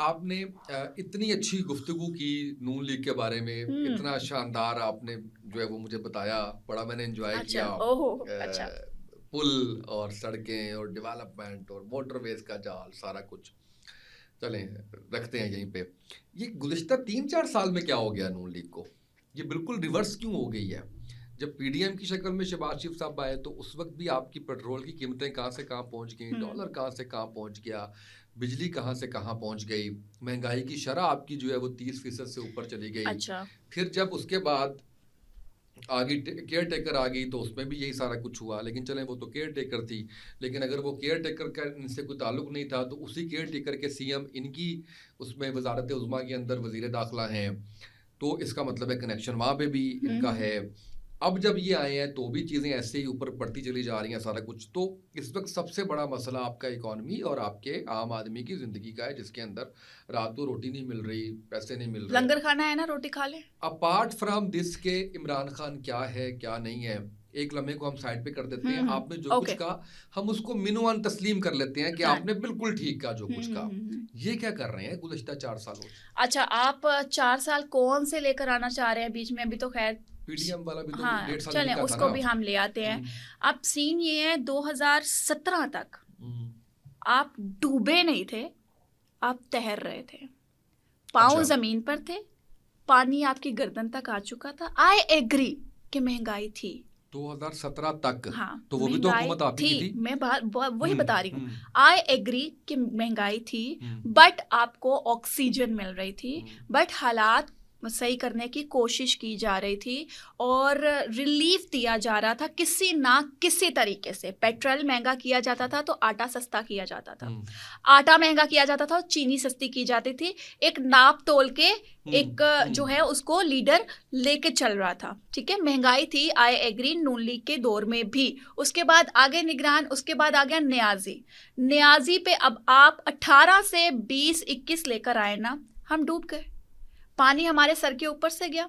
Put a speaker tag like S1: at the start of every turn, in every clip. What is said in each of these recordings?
S1: आपने इतनी अच्छी गुफ्तगू की नून लीग के बारे में, इतना शानदार आपने जो है वो मुझे बताया, बड़ा मैंने एंजॉय किया।
S2: अच्छा।
S1: पुल और सड़कें और डेवलपमेंट और मोटरवेज का जाल, सारा कुछ। चलें, रखते हैं यहीं पे। ये गुज़िश्ता 3-4 साल में क्या हो गया नून लीग को? ये बिल्कुल रिवर्स क्यों हो गई है? जब पीडीएम की शक्ल में शहबाज शरीफ साहब आए तो उस वक्त भी आपकी पेट्रोल की कीमतें कहाँ से कहाँ पहुंच गई, डॉलर कहाँ से कहाँ पहुंच गया, बिजली कहाँ से कहाँ पहुंच गई, महंगाई की शरह आपकी जो है वो 30% से ऊपर चली गई।
S2: अच्छा।
S1: फिर जब उसके बाद आगे केयर टेकर आ गई तो उसमें भी यही सारा कुछ हुआ। लेकिन चलें, वो तो केयर टेकर थी, लेकिन अगर वो केयर टेकर का इनसे कोई ताल्लुक नहीं था तो उसी केयर टेकर के सीएम इनकी उसमें वजारत उज़्मा के अंदर वजीर दाखिला हैं, तो इसका मतलब है कनेक्शन वहाँ पे भी इनका है। अब जब ये आए हैं तो भी चीज़ें ऐसे ही ऊपर बढ़ती चली जा रही हैं सारा कुछ। तो इस वक्त सबसे बड़ा मसला आपका इकॉनमी और आपके आम आदमी की ज़िंदगी का है, जिसके अंदर रात को रोटी नहीं मिल रही, पैसे नहीं मिल रहे,
S2: लंगर खाना है ना, रोटी खा ले।
S1: अपार्ट फ्रॉम दिस के इमरान खान क्या है क्या नहीं है, एक लम्हे को हम साइड पे कर देते हैं। आपने जो कुछ कहा हम उसको मिनुआन तस्लीम कर लेते हैं कि आपने बिल्कुल ठीक कहा जो कुछ कहा। ये क्या कर रहे हैं गुज़िश्ता 4 सालों?
S2: अच्छा, आप 4 साल कौन से लेकर आना चाह रहे हैं बीच में? अभी तो खैर
S1: पीडीएम वाला भी तो
S2: हाँ,
S1: 1.5 साल
S2: चलें
S1: का था
S2: उसको
S1: ना।
S2: भी हम ले आते हैं। अब सीन ये है, 2017 तक आप डूबे नहीं थे, आप तैर रहे थे, पाँव जमीन पर थे, पानी आपकी गर्दन तक आ चुका था। आई एग्री कि महंगाई थी
S1: 2017 तक।
S2: हाँ,
S1: तो वो भी तो हुकूमत आप ही की थी।
S2: मैं वही बता रही हूँ। आई एग्री कि महंगाई थी, बट आपको ऑक्सीजन मिल रही थी, बट हालात सही करने की कोशिश की जा रही थी और रिलीफ दिया जा रहा था किसी ना किसी तरीके से। पेट्रोल महंगा किया जाता था तो आटा सस्ता किया जाता था, आटा महंगा किया जाता था और चीनी सस्ती की जाती थी। एक नाप तोल के एक जो है उसको लीडर लेके चल रहा था, ठीक है। महंगाई थी, आई एग्री, नून लीग के दौर में भी। उसके बाद आगे निगरान, उसके बाद आ गया न्याजी पे। अब आप 18 से 20-21 लेकर आए ना, हम डूब गए, पानी हमारे सर के ऊपर से गया,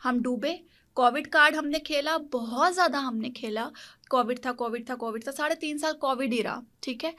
S2: हम डूबे। कोविड कार्ड हमने खेला, बहुत ज़्यादा हमने खेला। कोविड था 3.5 साल कोविड ही रहा, ठीक है।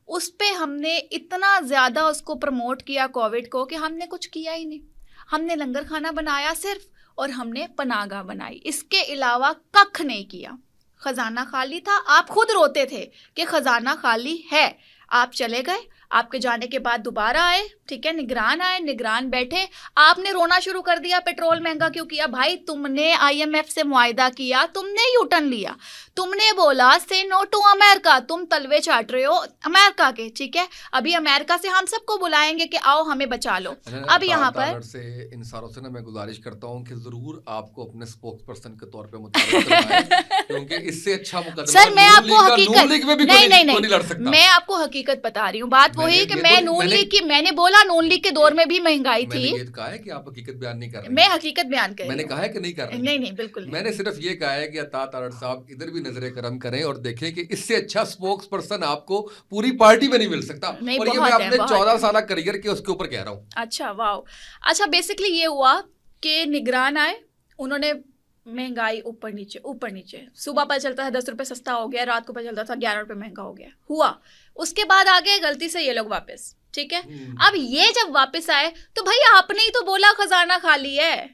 S2: उस पे हमने इतना ज़्यादा उसको प्रमोट किया कोविड को कि हमने कुछ किया ही नहीं। हमने लंगर खाना बनाया सिर्फ, और हमने पनाहगाह बनाई, इसके अलावा कख नहीं किया। खजाना खाली था, आप खुद रोते थे कि खजाना खाली है। आप चले गए, आपके जाने के बाद दोबारा आए, ठीक है, निगरान आए, निगरान बैठे, आपने रोना शुरू कर दिया पेट्रोल महंगा क्यों किया। भाई तुमने आईएमएफ से मुआहिदा किया, तुमने यूटर्न लिया, तुमने बोला से नो टू अमेरिका, तुम तलवे चाट रहे हो अमेरिका के, ठीक है। अभी अमेरिका से हम सबको बुलाएंगे कि आओ हमें बचा लो। अब यहाँ पर
S1: से इन सारों से ना मैं गुजारिश करता हूँ कि जरूर आपको अपने स्पोक्स पर्सन के तौर पे मुतारिफ करवाएं, क्योंकि इससे अच्छा मुकदमा
S2: सर मैं आपको हकीकत
S1: नहीं लड़ सकता।
S2: मैं आपको हकीकत बता रही हूँ। बात वही कि मैं नून लीग की, मैंने बोला नून लीग के दौर में भी महंगाई थी।
S1: मैंने ये कहा है कि आप हकीकत बयान नहीं कर रहे।
S2: मैं हकीकत बयान कर रही हूँ।
S1: मैंने कहा है कि नहीं कर रहे?
S2: नहीं बिल्कुल नहीं।
S1: मैंने सिर्फ ये कहा है कि अता तारड़ साहब इधर भी नजरे करम करें और देखें कि इससे अच्छा स्पोक्स पर्सन आपको पूरी पार्टी में नहीं मिल सकता। और ये मैं अपने 14 साल करियर के उसके ऊपर कह रहा हूँ।
S2: अच्छा वाह। अच्छा, बेसिकली ये हुआ कि निगरान आए, उन्होंने महंगाई ऊपर नीचे, सुबह पता चलता था 10 रुपए सस्ता हो गया, रात को पता चलता था 11 रुपए महंगा हो गया हुआ। उसके बाद आ गए गलती से ये लोग वापस, ठीक है। अब ये जब वापस आए तो भाई आपने ही तो बोला खजाना खाली है,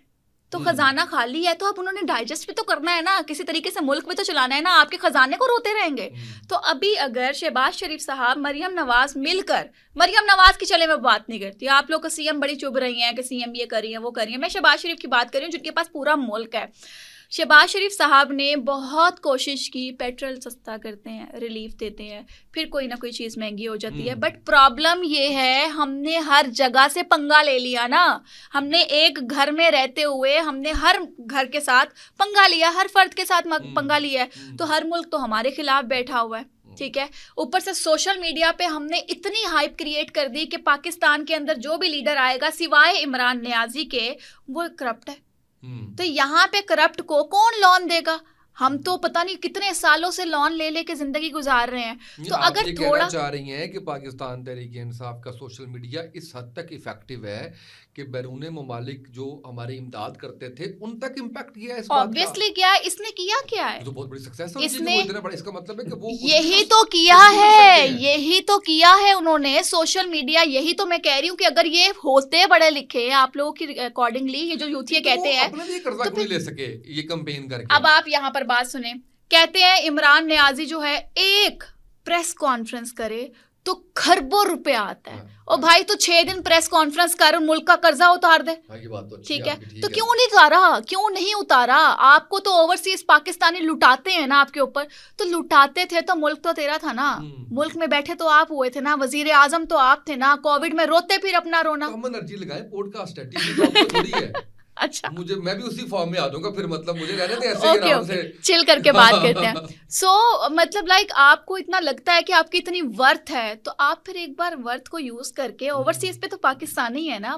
S2: तो खजाना खाली है तो अब उन्होंने डाइजेस्ट भी तो करना है ना, किसी तरीके से मुल्क भी तो चलाना है ना, आपके खजाने को रोते रहेंगे। तो अभी अगर शहबाज शरीफ साहब, मरियम नवाज मिलकर, मरियम नवाज की चले मैं बात नहीं करती, आप लोग का सीएम बड़ी चुभ रही हैं कि सीएम ये कर रही है वो कर रही है, मैं शहबाज शरीफ की बात कर रही हूँ जिनके पास पूरा मुल्क है। शहबाज शरीफ साहब ने बहुत कोशिश की, पेट्रोल सस्ता करते हैं, रिलीफ देते हैं, फिर कोई ना कोई चीज़ महंगी हो जाती है। बट प्रॉब्लम ये है, हमने हर जगह से पंगा ले लिया ना। हमने एक घर में रहते हुए हमने हर घर के साथ पंगा लिया, हर फर्द के साथ पंगा लिया है, तो हर मुल्क तो हमारे खिलाफ बैठा हुआ है, ठीक है। ऊपर से सोशल मीडिया पे हमने इतनी हाइप क्रिएट कर दी कि पाकिस्तान के अंदर जो भी लीडर आएगा सिवाय इमरान नियाजी के वो करप्ट है। तो यहाँ पे करप्ट को कौन लोन देगा? हम तो पता नहीं कितने सालों से लोन ले लेके जिंदगी गुजार रहे हैं। तो
S1: आप
S2: अगर
S1: ये
S2: थोड़ा
S1: कहना चाह रही हैं कि पाकिस्तान तहरीक-ए-इंसाफ का सोशल मीडिया इस हद तक इफेक्टिव है कि बैरून ममालिक जो हमारी इमदाद करते थे उन तक इम्पैक्ट किया है इस बात का?
S2: ऑब्वियसली क्या है, इसने किया क्या
S1: ये
S2: है?
S1: तो बहुत बड़ी सक्सेस है
S2: इसने
S1: वो इतना बड़ा, इसका मतलब है कि वो कुछ भी
S2: यही
S1: कर
S2: तो किया
S1: कुछ भी कर सकते
S2: है,
S1: हैं।
S2: यही तो किया है उन्होंने, सोशल मीडिया। यही तो मैं कह रही हूँ कि अगर ये होते पढ़े लिखे आप लोगों की अकॉर्डिंगली, ये जो यूथ ये
S1: तो वो
S2: कहते हैं,
S1: अपने लिए कर्जा
S2: तो
S1: क्यों नहीं
S2: फिर
S1: ले सके ये कैंपेन करके?
S2: अब आप यहाँ पर बात सुने। कहते हैं इमरान नियाजी जो है एक प्रेस कॉन्फ्रेंस करे तो खरबों रुपए आता है।
S1: हाँ,
S2: और भाई तो 6 दिन प्रेस कॉन्फ्रेंस कर मुल्क का कर्जा उतार दे।
S1: हाँ, ये बात तो अच्छी
S2: ठीक है,
S1: आपकी, ठीक
S2: तो
S1: है।
S2: क्यों नहीं उतारा, क्यों नहीं उतारा? आपको तो ओवरसीज पाकिस्तानी लुटाते हैं ना आपके ऊपर, तो लुटाते थे तो मुल्क तो तेरा था ना, मुल्क में बैठे तो आप हुए थे ना, वजीर आजम तो आप थे ना, कोविड में रोते फिर अपना रोना।
S1: कम एनर्जी लगाएं, पॉडकास्ट है, टीवी तो आपको थोड़ी है।
S2: अच्छा,
S1: मैं भी उसी फॉर्म में आ जाऊंगा फिर, मतलब मुझे रहने दे ऐसे ही
S2: ओके
S1: आराम
S2: ओके,
S1: से।
S2: चिल करके बात करते हैं। सो मतलब लाइक आपको इतना लगता है कि आपकी इतनी वर्थ है, तो आप फिर एक बार वर्थ को यूज करके, ओवरसीज पे तो पाकिस्तानी है ना,